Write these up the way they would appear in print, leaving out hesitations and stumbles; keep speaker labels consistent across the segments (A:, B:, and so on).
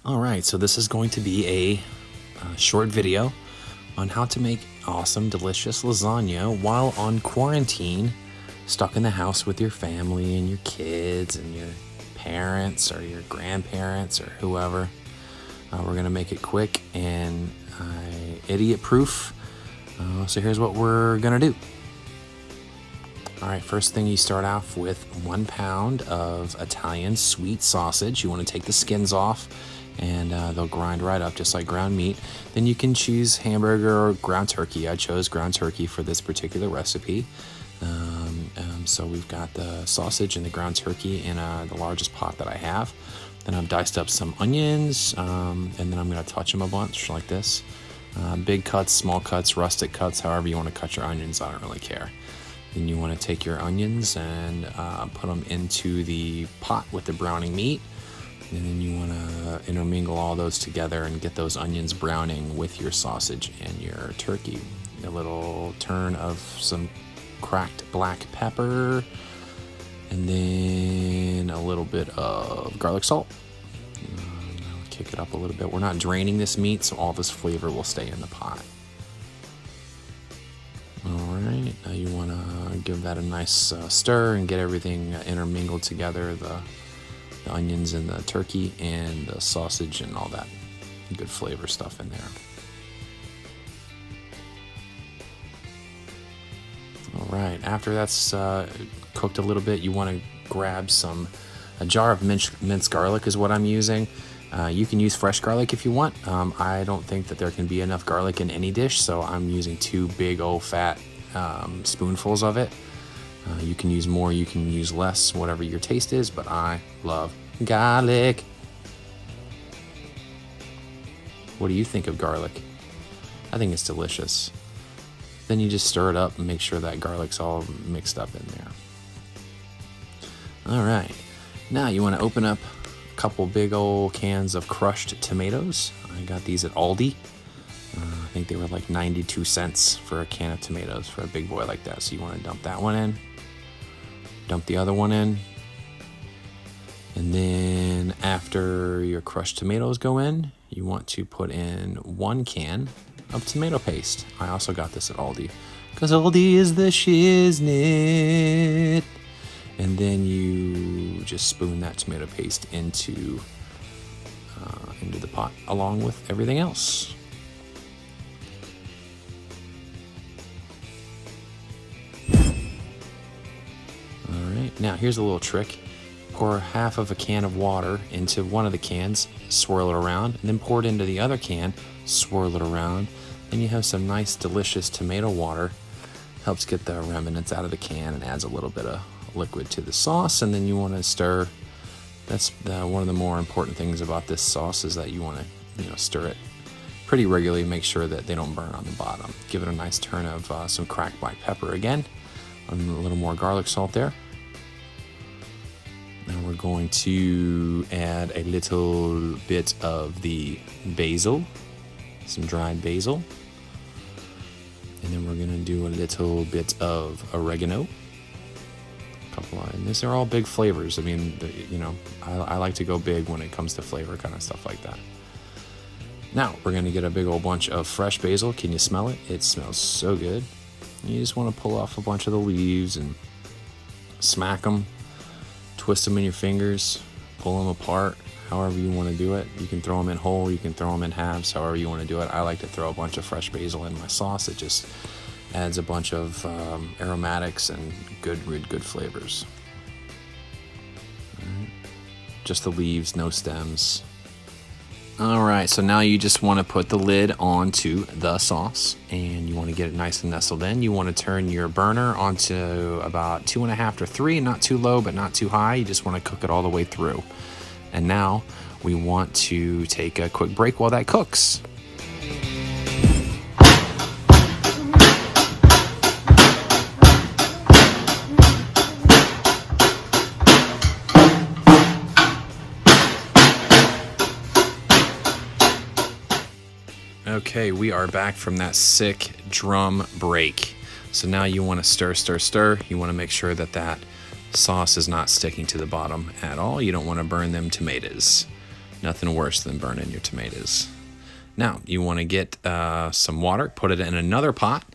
A: All right, so this is going to be a short video on how to make awesome, delicious lasagna while on quarantine, stuck in the house with your family and your kids and your parents or your grandparents or whoever. We're gonna make it quick and idiot proof. So here's what we're gonna do. All right, first thing, you start off with 1 pound of Italian sweet sausage. You want to take the skins off, and they'll grind right up just like ground meat. Then you can choose hamburger or ground turkey. I chose ground turkey for this particular recipe. So we've got the sausage and the ground turkey in the largest pot that I have. Then I've diced up some onions, and then I'm going to touch them a bunch like this. Big cuts, small cuts, rustic cuts, however you want to cut your onions, I don't really care. Then you want to take your onions and put them into the pot with the browning meat. And then you want to intermingle all those together and get those onions browning with your sausage and your turkey. A little turn of some cracked black pepper, and then a little bit of garlic salt. Kick it up a little bit. We're not draining this meat, so all this flavor will stay in the pot. Alright, now you want to give that a nice stir and get everything intermingled together, the onions and the turkey and the sausage and all that good flavor stuff in there. Alright, after that's cooked a little bit, you want to grab a jar of minced garlic is what I'm using. You can use fresh garlic if you want. I don't think that there can be enough garlic in any dish, so I'm using 2 big old fat spoonfuls of it. You can use more, you can use less, whatever your taste is, but I love garlic. What do you think of garlic? I think it's delicious. Then you just stir it up and make sure that garlic's all mixed up in there. All right, now you want to open up couple big old cans of crushed tomatoes. I got these at Aldi. I think they were like 92 cents for a can of tomatoes for a big boy like that. So you want to dump that one in, dump the other one in, and then after your crushed tomatoes go in, you want to put in 1 can of tomato paste. I also got this at Aldi because Aldi is the shiznit. And then you just spoon that tomato paste into the pot along with everything else. All right, now here's a little trick. Pour half of a can of water into one of the cans, swirl it around, and then pour it into the other can, swirl it around. Then you have some nice, delicious tomato water. Helps get the remnants out of the can and adds a little bit of liquid to the sauce, and then you want to stir. That's one of the more important things about this sauce is that you want to stir it pretty regularly, make sure that they don't burn on the bottom. Give it a nice turn of some cracked black pepper again, and a little more garlic salt there. Now we're going to add a little bit of the basil, some dried basil, and then we're going to do a little bit of oregano. And these are all big flavors. I mean, I like to go big when it comes to flavor kind of stuff like that. Now we're going to get a big old bunch of fresh basil. Can you smell it? It smells so good. You just want to pull off a bunch of the leaves and smack them, twist them in your fingers, pull them apart, however you want to do it. You can throw them in whole, you can throw them in halves, however you want to do it. I like to throw a bunch of fresh basil in my sauce. It just adds a bunch of aromatics and good flavors. Right. Just the leaves, no stems. All right, so now you just want to put the lid onto the sauce, and you want to get it nice and nestled in. You want to turn your burner onto about 2.5 to 3, not too low, but not too high. You just want to cook it all the way through. And now we want to take a quick break while that cooks. Okay, we are back from that sick drum break. So now you want to stir. You want to make sure that that sauce is not sticking to the bottom at all. You don't want to burn them tomatoes. Nothing worse than burning your tomatoes. Now, you want to get some water, put it in another pot,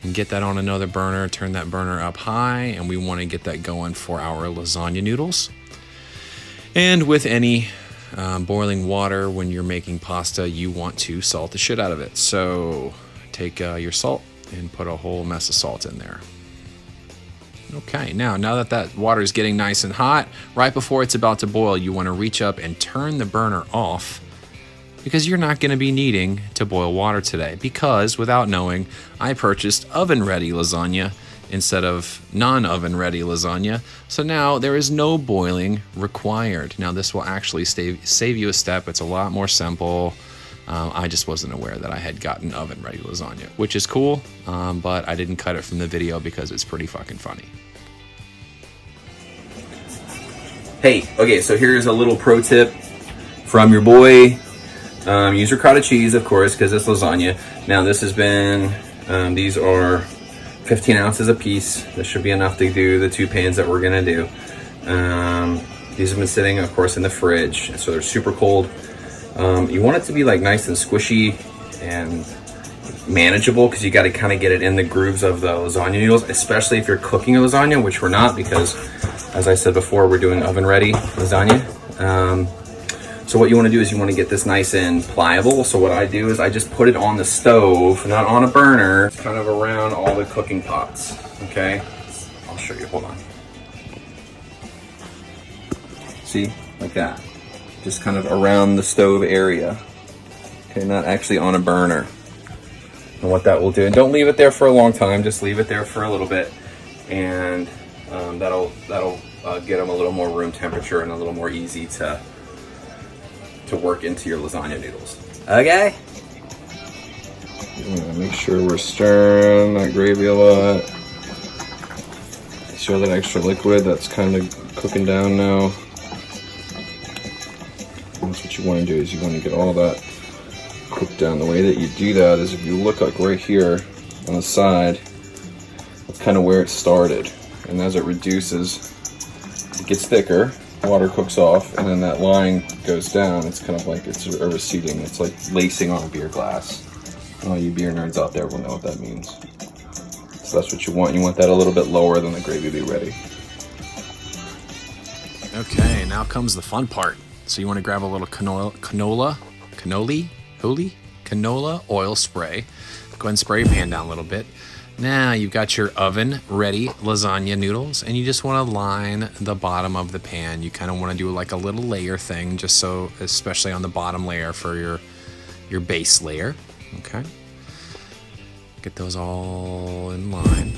A: and get that on another burner. Turn that burner up high, and we want to get that going for our lasagna noodles. And with any boiling water, when you're making pasta, you want to salt the shit out of it. So take your salt and put a whole mess of salt in there. Okay, now that water is getting nice and hot, right before it's about to boil, you want to reach up and turn the burner off, because you're not going to be needing to boil water today. Because without knowing, I purchased oven-ready lasagna instead of non-oven ready lasagna. So now there is no boiling required. Now this will actually save you a step. It's a lot more simple. I just wasn't aware that I had gotten oven ready lasagna, which is cool, but I didn't cut it from the video because it's pretty fucking funny.
B: Hey, okay, so here's a little pro tip from your boy. Use ricotta cheese, of course, because it's lasagna. Now this has been, these are 15 ounces a piece. This should be enough to do the 2 pans that we're gonna do. These have been sitting, of course, in the fridge, so they're super cold. You want it to be like nice and squishy and manageable, because you got to kind of get it in the grooves of the lasagna noodles, especially if you're cooking a lasagna, which we're not, because as I said before, we're doing oven ready lasagna. So what you want to do is you want to get this nice and pliable. So what I do is I just put it on the stove, not on a burner. It's kind of around all the cooking pots. Okay, I'll show you, hold on. See, like that. Just kind of around the stove area. Okay, not actually on a burner. And what that will do, and don't leave it there for a long time, just leave it there for a little bit, and that'll get them a little more room temperature and a little more easy to work into your lasagna noodles. Okay? Make sure we're stirring that gravy a lot. See all that extra liquid that's kind of cooking down now. That's what you want to do, is you want to get all that cooked down. The way that you do that is if you look like right here on the side, that's kind of where it started. And as it reduces, it gets thicker, water cooks off, and then that line goes down. It's kind of like it's a receding. It's like lacing on a beer glass. All you beer nerds out there will know what that means. So that's what you want. You want that a little bit lower than the gravy be ready.
A: Okay, now comes the fun part. So you want to grab a little canola oil spray. Go ahead and spray your pan down a little bit. Now you've got your oven ready lasagna noodles, and you just want to line the bottom of the pan. You kind of want to do like a little layer thing, just so, especially on the bottom layer for your base layer. Okay, get those all in line.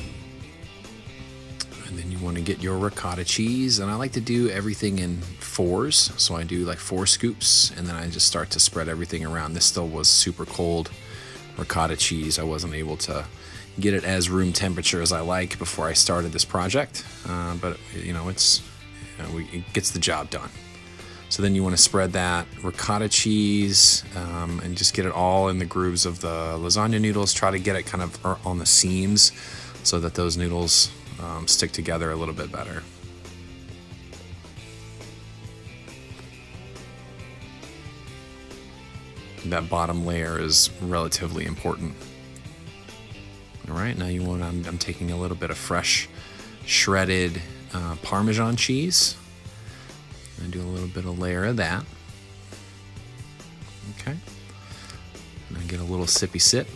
A: And then you want to get your ricotta cheese, and I like to do everything in 4s. So I do like 4 scoops, and then I just start to spread everything around. This still was super cold ricotta cheese. I wasn't able to get it as room temperature as I like before I started this project, but you know, it gets the job done. So then you want to spread that ricotta cheese and just get it all in the grooves of the lasagna noodles. Try to get it kind of on the seams so that those noodles stick together a little bit better. That bottom layer is relatively important. All right, now you want, I'm taking a little bit of fresh shredded Parmesan cheese. I do a little bit of layer of that. Okay, and I get a little sippy sip.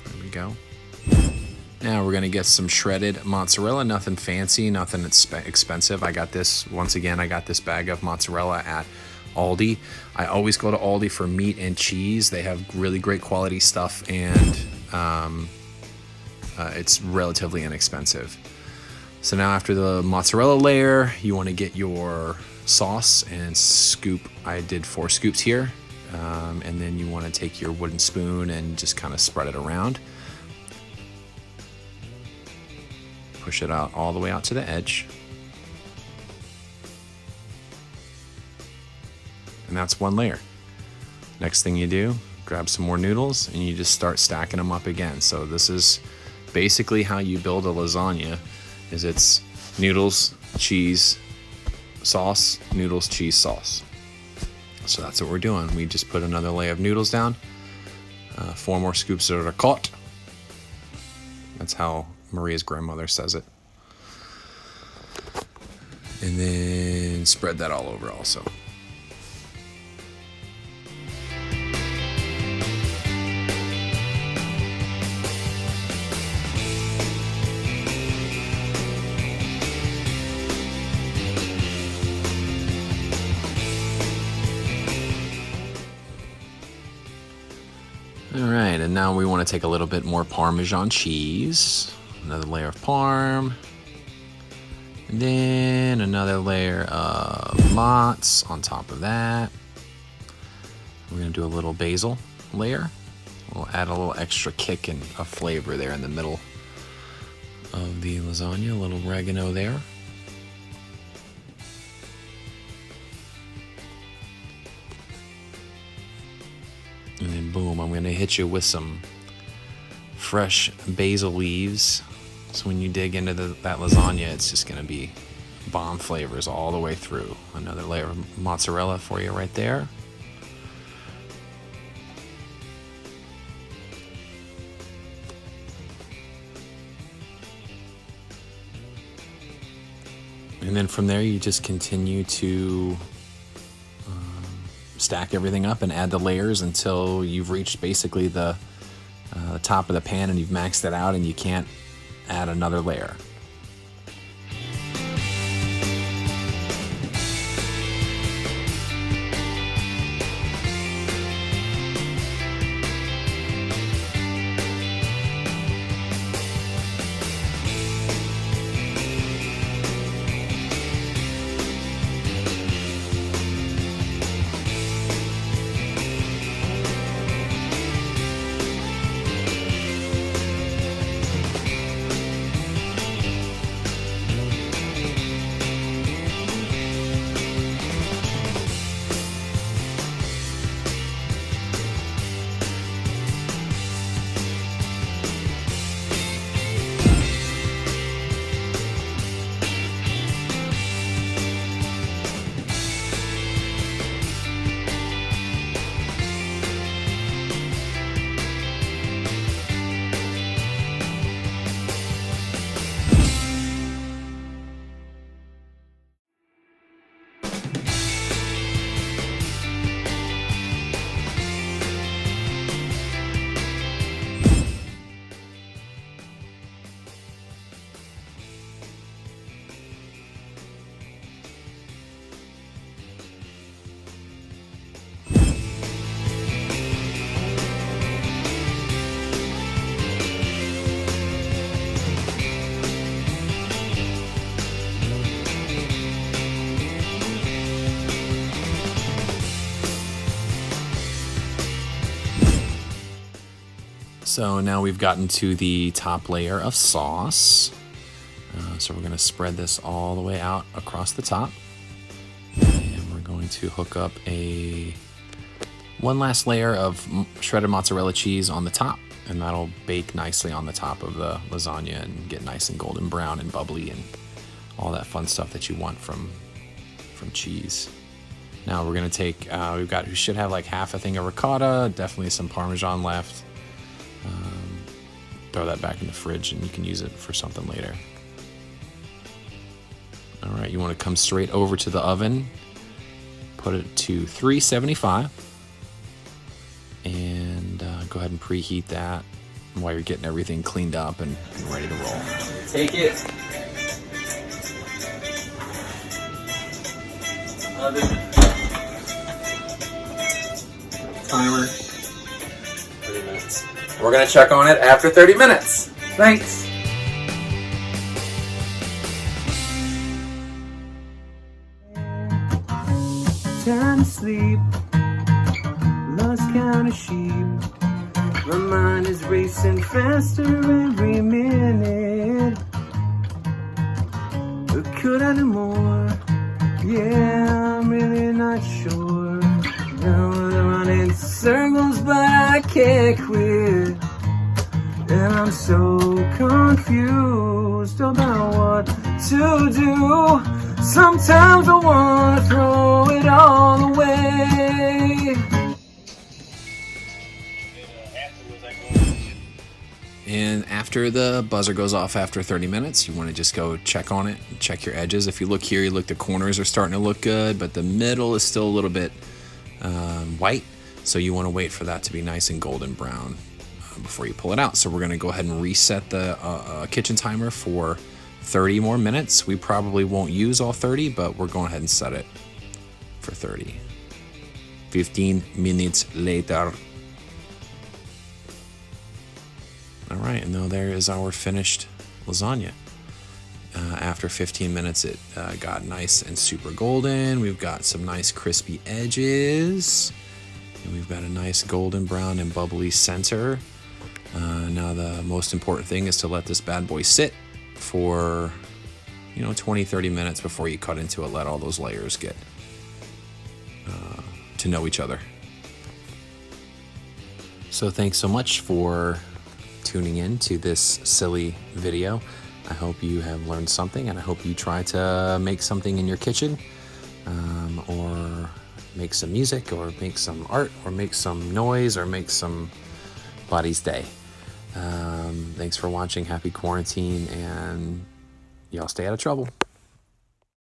A: There we go. Now we're gonna get some shredded mozzarella, nothing fancy, nothing expensive. I got this, once again, I got this bag of mozzarella at Aldi. I always go to Aldi for meat and cheese. They have really great quality stuff, and it's relatively inexpensive. So now after the mozzarella layer, you want to get your sauce and scoop. I did 4 scoops here, and then you want to take your wooden spoon and just kind of spread it around. Push it out all the way out to the edge. And that's 1 layer. Next thing you do, grab some more noodles and you just start stacking them up again. So this is basically how you build a lasagna, is it's noodles, cheese, sauce, noodles, cheese, sauce. So that's what we're doing. We just put another layer of noodles down, 4 more scoops of ricotta. That's how Maria's grandmother says it. And then spread that all over also. All right, and now we want to take a little bit more Parmesan cheese. Another layer of parm. And then another layer of mozz on top of that. We're gonna do a little basil layer. We'll add a little extra kick and a flavor there in the middle of the lasagna. A little oregano there. And then boom, I'm gonna hit you with some fresh basil leaves. So when you dig into that lasagna, it's just gonna be bomb flavors all the way through. Another layer of mozzarella for you right there. And then from there, you just continue to stack everything up and add the layers until you've reached basically the top of the pan and you've maxed it out and you can't add another layer. So now we've gotten to the top layer of sauce. So we're gonna spread this all the way out across the top. And we're going to hook up one last layer of shredded mozzarella cheese on the top, and that'll bake nicely on the top of the lasagna and get nice and golden brown and bubbly and all that fun stuff that you want from cheese. Now we're gonna take, we should have like half a thing of ricotta, definitely some Parmesan left. Throw that back in the fridge and you can use it for something later. All right, you want to come straight over to the oven, put it to 375, and go ahead and preheat that while you're getting everything cleaned up and ready to roll.
B: Take it. Oven. Timer. 30 minutes. We're gonna check on it after 30 minutes. Thanks.
C: Time to sleep, lost count of sheep. My mind is racing faster every minute. But could I do more? Yeah, I'm really not sure. Now I'm running circles, but I can't quit. And I'm so confused about what to do. Sometimes I wanna throw it all away.
A: And after the buzzer goes off after 30 minutes, you want to just go check on it, check your edges. If you look here, you look, the corners are starting to look good, but the middle is still a little bit white. So you want to wait for that to be nice and golden brown before you pull it out. So we're going to go ahead and reset the kitchen timer for 30 more minutes. We probably won't use all 30, but we're going ahead and set it for 30. 15 minutes later. All right, and now there is our finished lasagna. After 15 minutes, it got nice and super golden. We've got some nice crispy edges. And we've got a nice golden brown and bubbly center. Now the most important thing is to let this bad boy sit for 20-30 minutes before you cut into it. Let all those layers get to know each other. So thanks so much for tuning in to this silly video. I hope you have learned something, and I hope you try to make something in your kitchen, or make some music, or make some art, or make some noise, or make some body's day. Thanks for watching. Happy quarantine, and y'all stay out of trouble.